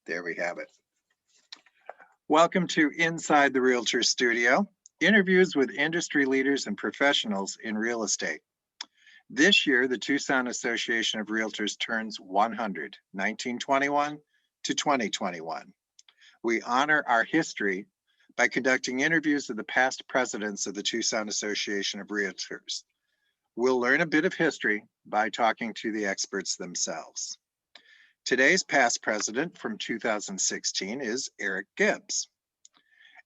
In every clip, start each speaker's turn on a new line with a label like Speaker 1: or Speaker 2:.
Speaker 1: There we have it. Welcome to Inside the Realtor Studio, interviews with industry leaders and professionals in real estate. This year, the Tucson Association of REALTORS turns 100, 1921 to 2021. We honor our history by conducting interviews of the past presidents of the Tucson Association of REALTORS. We'll learn a bit of history by talking to the experts themselves. Today's past president from 2016 is Eric Gibbs.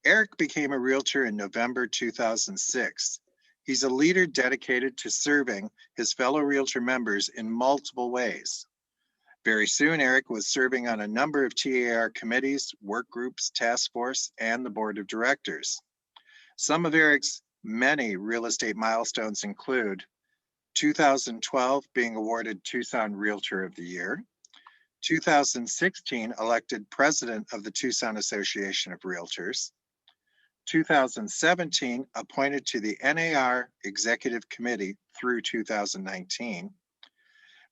Speaker 1: Eric became a realtor in November 2006. He's a leader dedicated to serving his fellow realtor members in multiple ways. Very soon, Eric was serving on a number of TAR committees, work groups, task force, and the board of directors. Some of Eric's many real estate milestones include 2012 being awarded Tucson Realtor of the Year, 2016 elected president of the Tucson Association of Realtors, 2017 appointed to the NAR Executive Committee through 2019.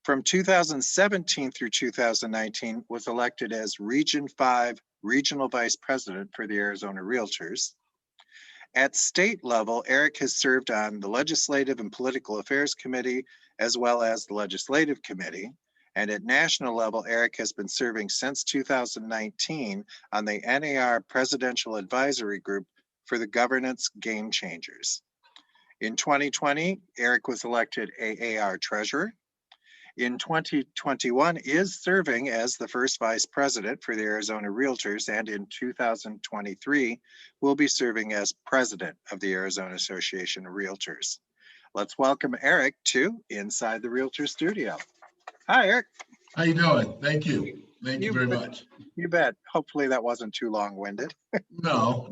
Speaker 1: From 2017 through 2019 was elected as Region 5 Regional Vice President for the Arizona Realtors. At state level, Eric has served on the Legislative and Political Affairs Committee as well as the Legislative Committee. And at national level, Eric has been serving since 2019 on the NAR Presidential Advisory Group for the Governance Game Changers. In 2020, Eric was elected AAR Treasurer. In 2021 is serving as the first vice president for the Arizona Realtors, and in 2023 will be serving as president of the Arizona Association of Realtors. Let's welcome Eric to Inside the Realtor Studio. Hi, Eric.
Speaker 2: How you doing? Thank you. Thank you very much.
Speaker 1: You bet. Hopefully that wasn't too long-winded.
Speaker 2: No.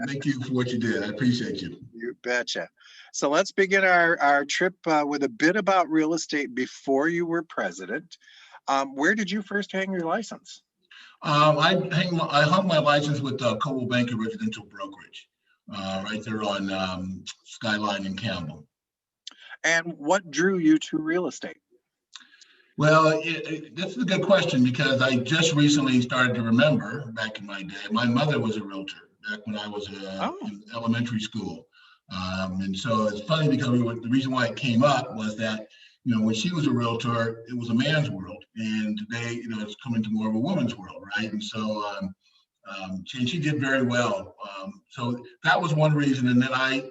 Speaker 2: Thank you for what you did. I appreciate you.
Speaker 1: You betcha. So let's begin our trip with a bit about real estate before you were president. Where did you first hang your license?
Speaker 2: I hung my license with Coldwell Banker Residential Brokerage, right there on Skyline and Campbell.
Speaker 1: And what drew you to real estate?
Speaker 2: Well, that's a good question, because I just recently started to remember back in my day. My mother was a realtor back when I was in elementary school. And so it's funny because the reason why it came up was that, when she was a realtor, it was a man's world. And today, it's coming to more of a woman's world, right? And so she did very well. So that was one reason. And then I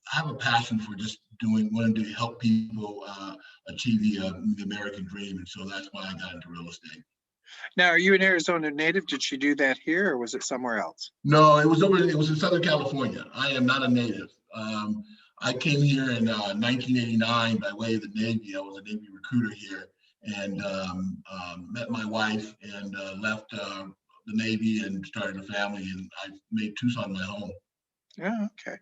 Speaker 2: have a passion for just wanting to help people achieve the American dream, and so that's why I got into real estate.
Speaker 1: Now, are you an Arizona native? Did she do that here, or was it somewhere else?
Speaker 2: No, it was in Southern California. I am not a native. I came here in 1989 by way of the Navy. I was a Navy recruiter here, and met my wife and left the Navy and started a family, and I made Tucson my home.
Speaker 1: Yeah, okay.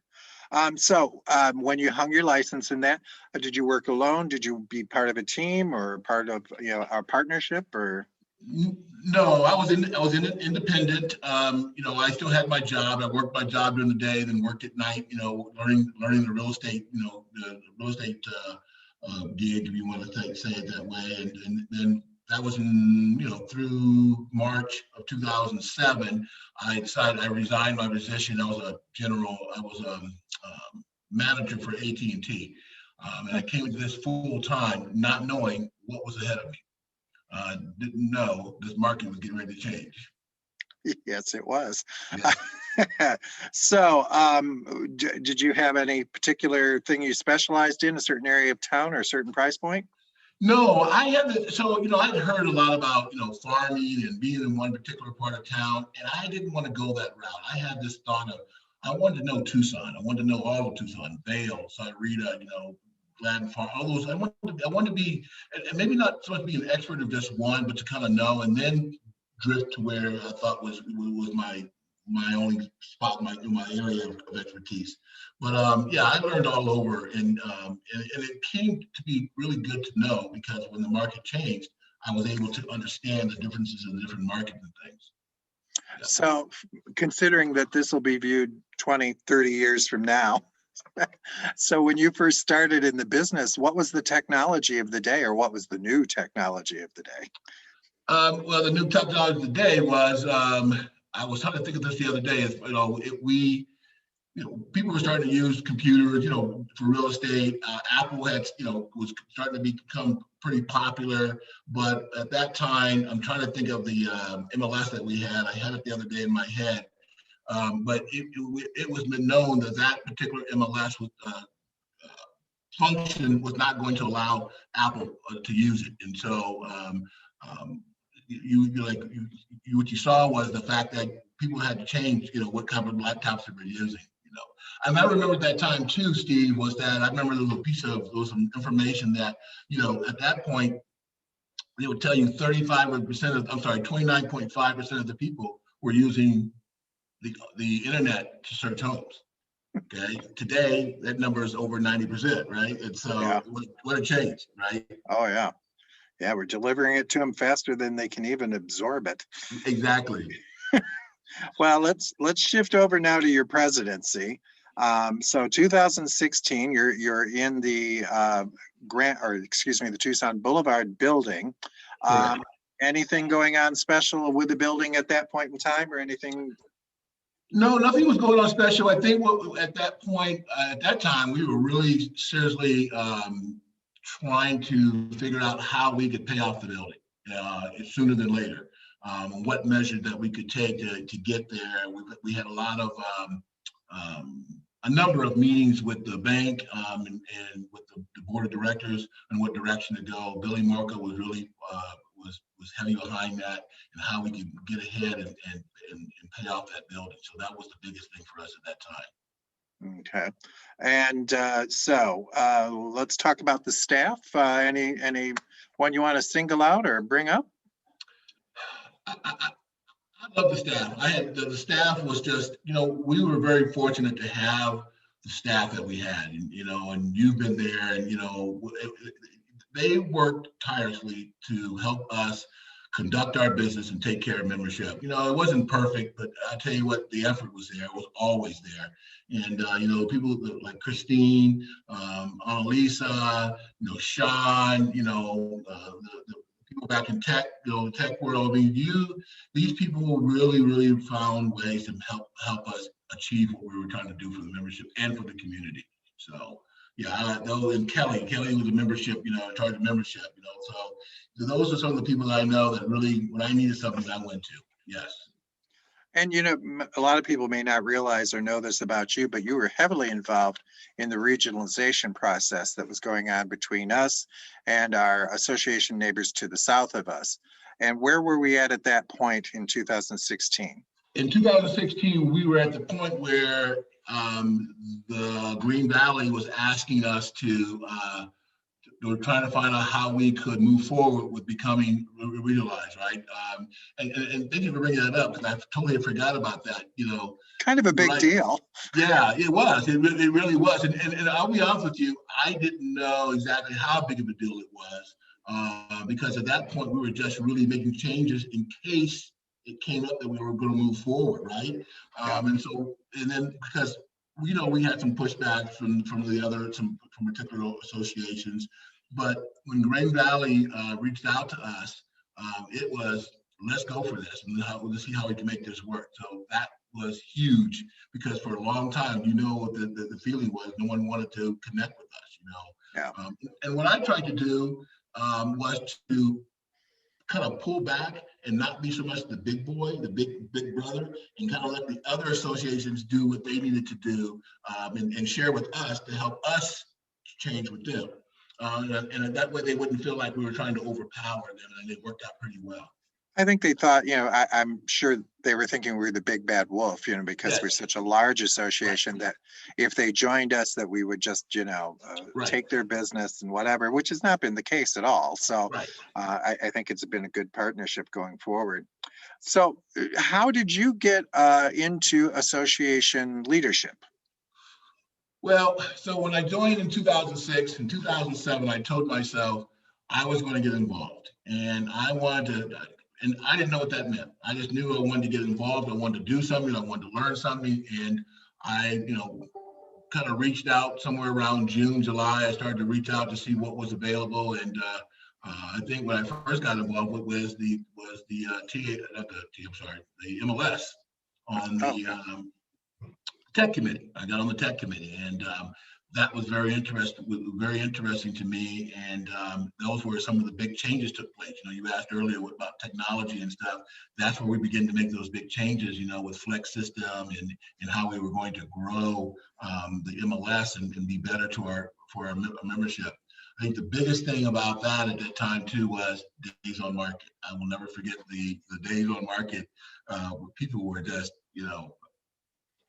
Speaker 1: So when you hung your license in that, did you work alone? Did you be part of a team or part of our partnership, or?
Speaker 2: No, I was independent. I still had my job. I worked my job during the day, then worked at night. Learning the real estate. The real estate gig, if you want to say it that way. And then that was through March of 2007. I decided I resigned my position. I was a manager for AT&T, and I came into this full time, not knowing what was ahead of me. Didn't know this market was getting ready to change.
Speaker 1: Yes, it was.
Speaker 2: Yeah.
Speaker 1: So, did you have any particular thing you specialized in, a certain area of town or a certain price point?
Speaker 2: No, I haven't. So, I'd heard a lot about, farming and being in one particular part of town, and I didn't want to go that route. I had this thought of, I wanted to know Tucson. I wanted to know all of Tucson, Vail, Sahuarita, Gladden Farm, all those. I wanted to be, and maybe not so much be an expert of just one, but to kind of know, and then drift to where I thought was my only spot, my area of expertise. But I learned all over, and it came to be really good to know, because when the market changed, I was able to understand the differences in the different markets and things. Yeah.
Speaker 1: So, considering that this will be viewed 20, 30 years from now, so when you first started in the business, what was the technology of the day, or what was the new technology of the day?
Speaker 2: Well, the new technology today was, I was trying to think of this the other day, is, people were starting to use computers, for real estate. Apple had, was starting to become pretty popular. But at that time, I'm trying to think of the MLS that we had. I had it the other day in my head. But it was been known that that particular MLS function was not going to allow Apple to use it. And so what you saw was the fact that people had to change, what kind of laptops they were using. And I remember at that time too, Steve, was that I remember there was some information that, at that point, they would tell you 29.5% of the people were using the internet to search homes. Okay, today that number is over 90%, right? And so what a change, right?
Speaker 1: Oh yeah. Yeah, we're delivering it to them faster than they can even absorb it.
Speaker 2: Exactly.
Speaker 1: Well, let's shift over now to your presidency. So 2016, you're in the the Tucson Boulevard building. Anything going on special with the building at that point in time, or anything?
Speaker 2: No, nothing was going on special. I think at that point, at that time, we were really seriously trying to figure out how we could pay off the building sooner than later. What measures that we could take to get there. We had a number of meetings with the bank and with the board of directors on what direction to go. Billy Marco was really was heavy behind that and how we could get ahead and pay off that building. So that was the biggest thing for us at that time.
Speaker 1: Okay, and so let's talk about the staff. Any one you want to single out or bring up?
Speaker 2: I love the staff. The staff was just, we were very fortunate to have the staff that we had, and you've been there, and they worked tirelessly to help us conduct our business and take care of membership. It wasn't perfect, but I tell you what, the effort was there. It was always there. And people like Christine, Annalisa, Sean, the people back in tech, tech world. I mean, these people really, really found ways to help us achieve what we were trying to do for the membership and for the community. So yeah, and Kelly was a membership, in charge of membership, so those are some of the people that I know that really, when I needed something, I went to. Yes.
Speaker 1: And a lot of people may not realize or know this about you, but you were heavily involved in the regionalization process that was going on between us and our association neighbors to the south of us. And where were we at that point in 2016?
Speaker 2: In 2016, we were at the point where the Green Valley was asking us to we're trying to find out how we could move forward with becoming regionalized, right? And thank you for bringing that up, because I totally forgot about that.
Speaker 1: Kind of a big deal.
Speaker 2: Yeah, it was. It really was. And I'll be honest with you, I didn't know exactly how big of a deal it was, because at that point we were just really making changes in case it came up that we were going to move forward, right? And then because we had some pushback from particular associations, but when Green Valley reached out to us, it was, let's go for this, and let's see how we can make this work. So that was huge, because for a long time, what the feeling was, no one wanted to connect with us, and what I tried to do was to kind of pull back and not be so much the big boy, the big brother, and kind of let the other associations do what they needed to do, and share with us to help us change with them. And that way they wouldn't feel like we were trying to overpower them, and it worked out pretty well.
Speaker 1: I think they thought, I'm sure they were thinking we were the big bad wolf, because we're such a large association that if they joined us, that we would just, take their business and whatever, which has not been the case at all. So I think it's been a good partnership going forward. So how did you get into association leadership?
Speaker 2: Well, so when I joined in 2006, in 2007, I told myself I was going to get involved, and I wanted to. And I didn't know what that meant. I just knew I wanted to get involved. I wanted to do something. I wanted to learn something. And I, kind of reached out somewhere around June, July. I started to reach out to see what was available. And I think when I first got involved with was the MLS on the tech committee. I got on the tech committee, and that was very interesting to me. And those were some of the big changes took place. You know, you asked earlier about technology and stuff. That's where we began to make those big changes. You know, with Flex System and how we were going to grow the MLS and be better for our membership. I think the biggest thing about that at that time too was days on market. I will never forget the days on market where people were just, you know,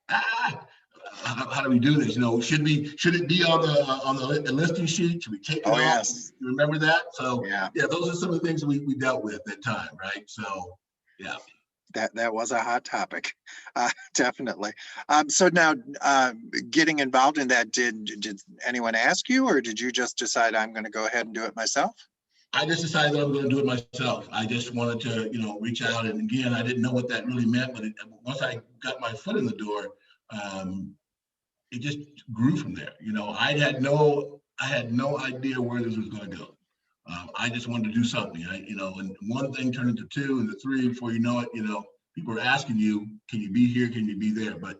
Speaker 2: how do we do this? You know, should it be on the listing sheet? Should we take it off?
Speaker 1: Yes.
Speaker 2: You remember that? So
Speaker 1: yeah,
Speaker 2: those are some of the things we dealt with at that time, right? So yeah.
Speaker 1: That was a hot topic, definitely. So now, getting involved in that, did anyone ask you, or did you just decide I'm going to go ahead and do it myself?
Speaker 2: I just decided that I'm going to do it myself. I just wanted to, you know, reach out, and again, I didn't know what that really meant, but once I got my foot in the door, it just grew from there. You know, I had no idea where this was going to go. I just wanted to do something, you know, and one thing turned into two and three. Before you know it, you know, people are asking you, can you be here? Can you be there? But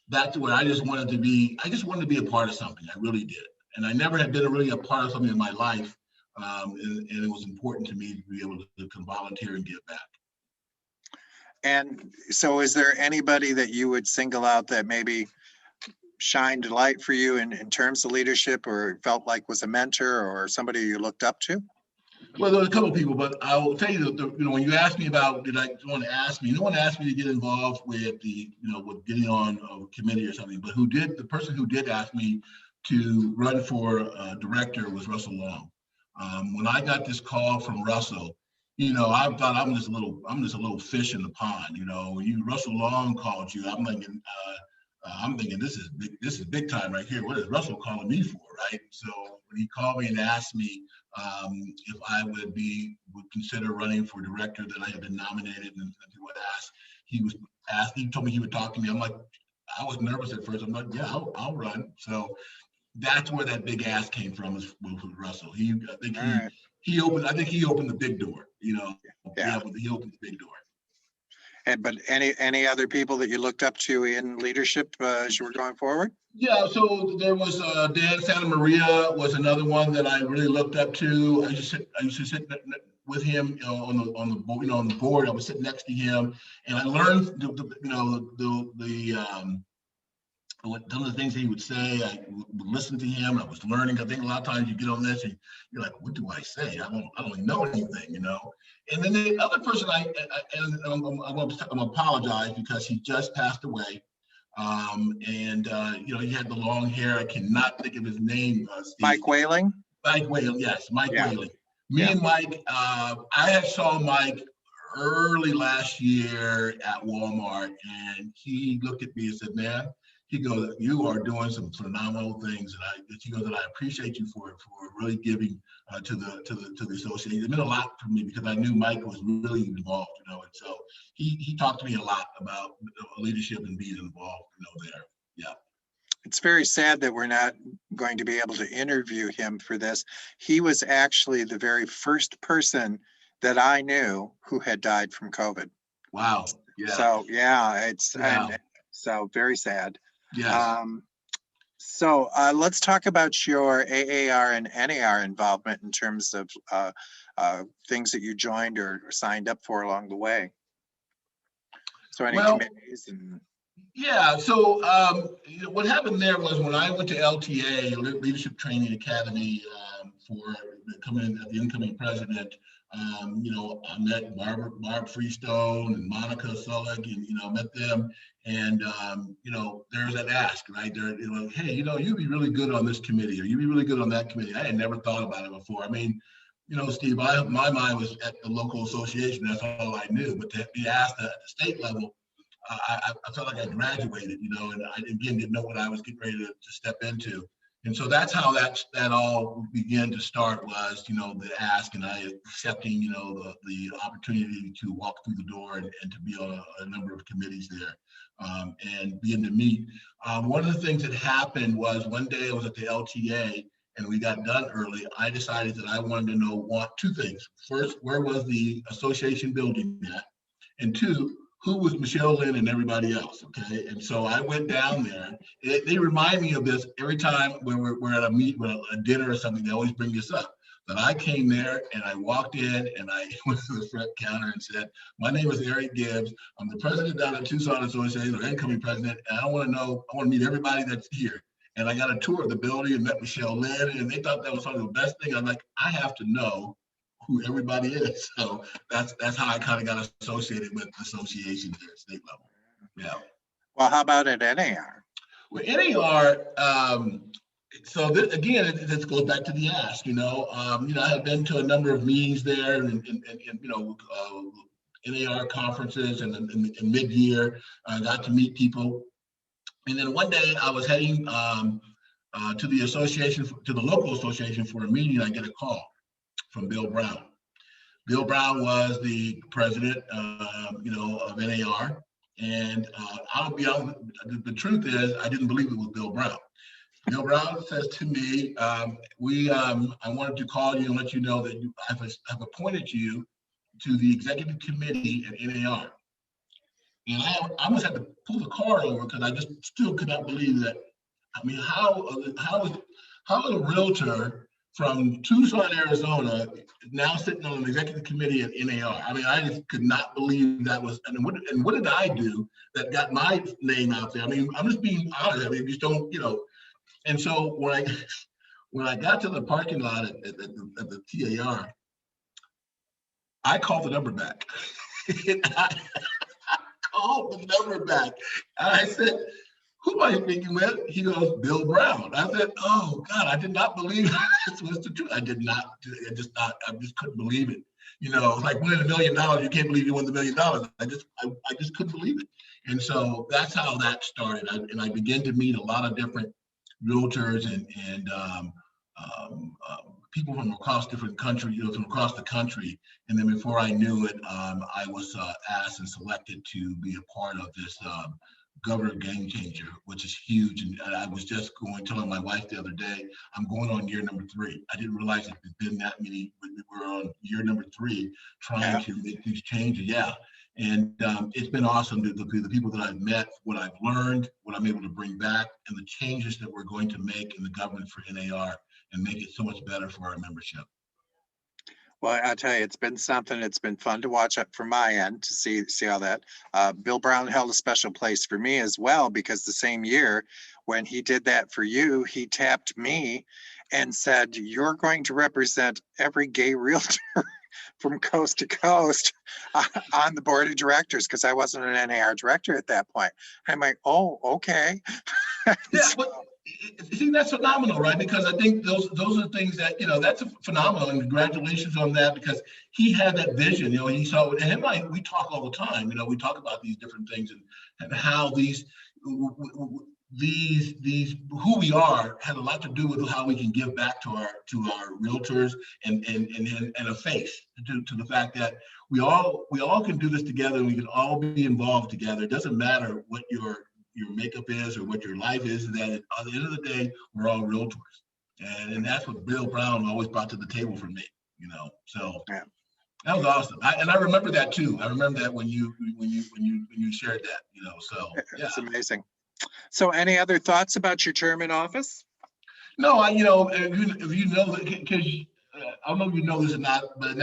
Speaker 2: that's what I just wanted to be. I just wanted to be a part of something. I really did. And I never had been really a part of something in my life. And it was important to me to be able to come volunteer and give back.
Speaker 1: And so is there anybody that you would single out that maybe shined a light for you in terms of leadership, or felt like was a mentor or somebody you looked up to?
Speaker 2: Well, there's a couple of people, but I will tell you that you know, when you asked me about no one asked me to get involved with with getting on a committee or something, but the person who did ask me to run for director was Russell Long. When I got this call from Russell, you know, I thought I'm just a little fish in the pond. You know, when Russell Long called you, I'm thinking this is big time right here. What is Russell calling me for, right? So when he called me and asked me if I would consider running for director, that I had been nominated, and he told me he would talk to me. I'm like, I was nervous at first. I'm like, yeah, I'll run. So that's where that big ask came from, was with Russell. I think he opened the big door. You know, he opened the big door.
Speaker 1: But any other people that you looked up to in leadership as you were going forward?
Speaker 2: Yeah, so there was Dan Santa Maria was another one that I really looked up to. I used to sit with him, you know, on the board. I was sitting next to him, and I learned some of the things he would say. I would listen to him. I was learning. I think a lot of times you get on this and you're like, what do I say? I don't really know anything, you know. And then the other person I'm gonna apologize because he just passed away. You know, he had the long hair. I cannot think of his name.
Speaker 1: Mike Whaling?
Speaker 2: Mike Whaling, yes, Mike Whaling. And Mike, I saw Mike early last year at Walmart, and he looked at me and said, man, he goes, you are doing some phenomenal things, and I appreciate you for really giving to the association. It meant a lot for me because I knew Mike was really involved, you know, and so he talked to me a lot about leadership and being involved, you know, there. Yeah.
Speaker 1: It's very sad that we're not going to be able to interview him for this. He was actually the very first person that I knew who had died from COVID.
Speaker 2: Wow. Yeah.
Speaker 1: So so very sad.
Speaker 2: Yeah.
Speaker 1: So let's talk about your AAR and NAR involvement in terms of things that you joined or signed up for along the way. So any committees and.
Speaker 2: Yeah, so you know, what happened there was when I went to LTA, Leadership Training Academy, for the incoming president, you know, I met Barb Freestone and Monica Sullick, and, you know, met them. And, you know, there's that ask, right? They're like, hey, you know, you'd be really good on this committee, or you'd be really good on that committee. I had never thought about it before. I mean, you know, Steve, my mind was at the local association. That's all I knew. But to be asked at the state level, I felt like I graduated, you know, and I, again, didn't know what I was getting ready to step into. And so that's how that all began to start, was, you know, the ask, and I accepting, you know, the opportunity to walk through the door and to be on a number of committees there, and begin to meet. One of the things that happened was one day I was at the LTA, and we got done early, I decided that I wanted to know two things. First, where was the association building at? And two, who was Michelle Lynn and everybody else, okay? And so I went down there. They remind me of this every time when we're at a dinner or something, they always bring this up. But I came there and I walked in and I went to the front counter and said, my name is Eric Gibbs. I'm the president down at Tucson Association, or incoming president, and I want to meet everybody that's here. And I got a tour of the building and met Michelle Lynn, and they thought that was sort of the best thing. I'm like, I have to know who everybody is. So that's how I kind of got associated with associations at state level. Yeah.
Speaker 1: Well, how about at NAR?
Speaker 2: Well, NAR, so again, this goes back to the ask, I have been to a number of meetings there and NAR conferences and mid-year, I got to meet people. And then one day I was heading to the local association for a meeting. I get a call from Bill Brown. Bill Brown was the president, of NAR. And I'll be honest, the truth is I didn't believe it was Bill Brown. Bill Brown says to me, I wanted to call you and let you know that I've appointed you to the executive committee at NAR. And I almost had to pull the car over because I just still could not believe that. I mean, how is a realtor from Tucson, Arizona, now sitting on an executive committee at NAR? I mean, I just could not believe that was. And what did I do that got my name out there? I mean, I'm just being honest. I mean, you just don't, And so when I got to the parking lot at the TAR, I called the number back. I called the number back. And I said, who am I speaking with? He goes, Bill Brown. I said, oh God, I did not believe this was the truth. I just couldn't believe it. Like winning $1 million, you can't believe you won the $1 million. I just couldn't believe it. And so that's how that started. I began to meet a lot of different realtors and people from across different countries, from across the country. And then before I knew it, I was asked and selected to be a part of this Governor Game Changer, which is huge. And I was just telling my wife the other day, I'm going on year number 3. I didn't realize it had been that many. We were on year number 3 trying to make these changes. Yeah. And it's been awesome. The people that I've met, what I've learned, what I'm able to bring back, and the changes that we're going to make in the government for NAR and make it so much better for our membership.
Speaker 1: Well, I'll tell you, it's been something. It's been fun to watch up from my end to see how that. Bill Brown held a special place for me as well, because the same year when he did that for you, he tapped me and said, you're going to represent every gay realtor from coast to coast on the board of directors, because I wasn't an NAR director at that point. I'm like, oh, okay.
Speaker 2: Yeah, but see, that's phenomenal, right? Because I think those are things that, that's phenomenal, and congratulations on that, because he had that vision. He saw, and him and I, we talk all the time. We talk about these different things and how these who we are had a lot to do with how we can give back to our realtors and a face to the fact that we all can do this together, and we can all be involved together. It doesn't matter what your makeup is or what your life is, that at the end of the day, we're all realtors. And that's what Bill Brown always brought to the table for me, so yeah. That was awesome. I remember that too. I remember that when you shared that, so yeah.
Speaker 1: It's amazing. So any other thoughts about your term in office?
Speaker 2: No, if you know, because I don't know if you know this or not, but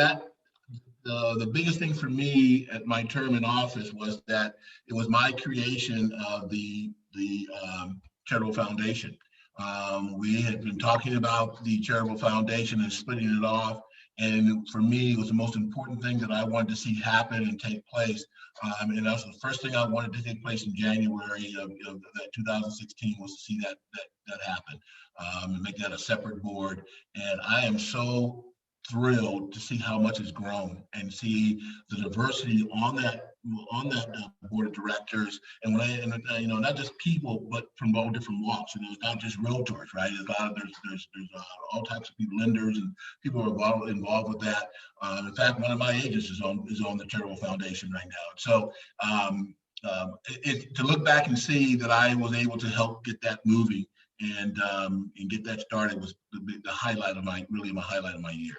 Speaker 2: the biggest thing for me at my term in office was that it was my creation of the charitable foundation. We had been talking about the charitable foundation and splitting it off. And for me, it was the most important thing that I wanted to see happen and take place. And that was the first thing I wanted to take place in January of that 2016, was to see that happen, and make that a separate board. And I am so thrilled to see how much has grown and see the diversity on that board of directors, and not just people, but from all different walks. It's not just realtors, right? There's all types of people, lenders, and people are involved with that. In fact, one of my agents is on the charitable foundation right now. So to look back and see that I was able to help get that moving and get that started was the highlight of my highlight of my year.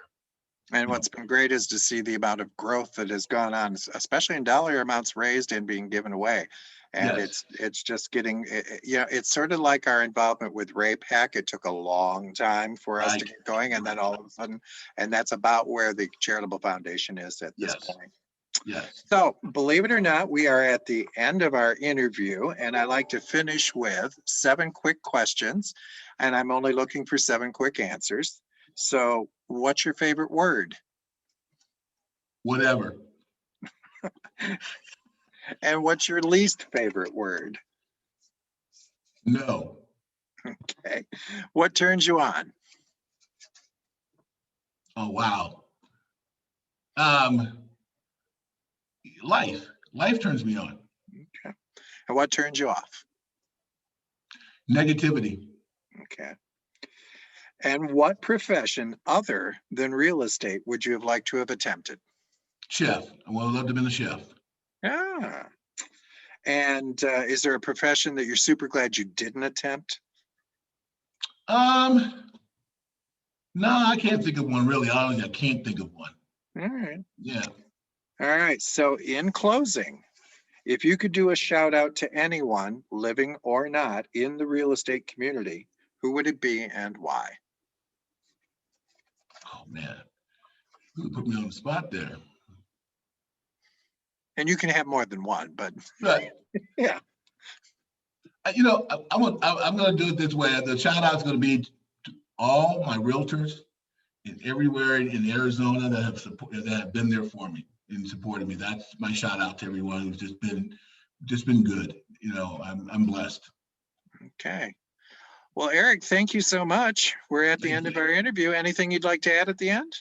Speaker 1: And what's been great is to see the amount of growth that has gone on, especially in dollar amounts raised and being given away. And
Speaker 2: Yes.
Speaker 1: it's just getting, it's sort of like our involvement with RAPAC. It took a long time for us to
Speaker 2: Right.
Speaker 1: get going, and then all of a sudden, and that's about where the charitable foundation is at this
Speaker 2: Yes.
Speaker 1: point.
Speaker 2: Yes.
Speaker 1: So believe it or not, we are at the end of our interview, and I like to finish with 7 quick questions, and I'm only looking for 7 quick answers. So what's your favorite word?
Speaker 2: Whatever.
Speaker 1: And what's your least favorite word?
Speaker 2: No.
Speaker 1: Okay. What turns you on?
Speaker 2: Oh, wow. Life turns me on.
Speaker 1: Okay. And what turns you off?
Speaker 2: Negativity.
Speaker 1: Okay. And what profession other than real estate would you have liked to have attempted?
Speaker 2: Chef. I would love to have been a chef.
Speaker 1: Ah. And is there a profession that you're super glad you didn't attempt?
Speaker 2: No, I can't think of one really. I can't think of one.
Speaker 1: All right.
Speaker 2: Yeah.
Speaker 1: All right. So in closing, if you could do a shout out to anyone, living or not, in the real estate community, who would it be and why?
Speaker 2: Oh man, you put me on the spot there.
Speaker 1: And you can have more than one, but
Speaker 2: Right.
Speaker 1: yeah.
Speaker 2: I'm going to do it this way. The shout out is going to be to all my realtors and everywhere in Arizona that have been there for me and supported me. That's my shout out to everyone who's just been good. I'm blessed.
Speaker 1: Okay. Well, Eric, thank you so much. We're at the
Speaker 2: Thank
Speaker 1: end of
Speaker 2: you.
Speaker 1: our interview. Anything you'd like to add at the end?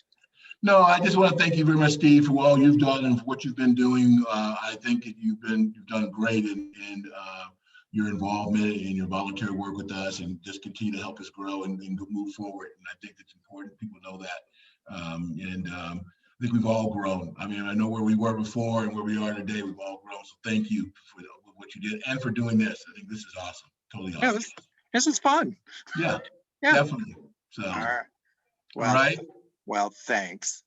Speaker 2: No, I just want to thank you very much, Steve, for all you've done and for what you've been doing. I think that you've done great in your involvement and your volunteer work with us, and just continue to help us grow and move forward. And I think it's important people know that. I think we've all grown. I mean, I know where we were before and where we are today. We've all grown. So thank you for what you did and for doing this. I think this is awesome. Totally awesome.
Speaker 1: Yeah, this is fun.
Speaker 2: Yeah,
Speaker 1: Yeah.
Speaker 2: definitely. So,
Speaker 1: All right.
Speaker 2: all right.
Speaker 1: Well, thanks.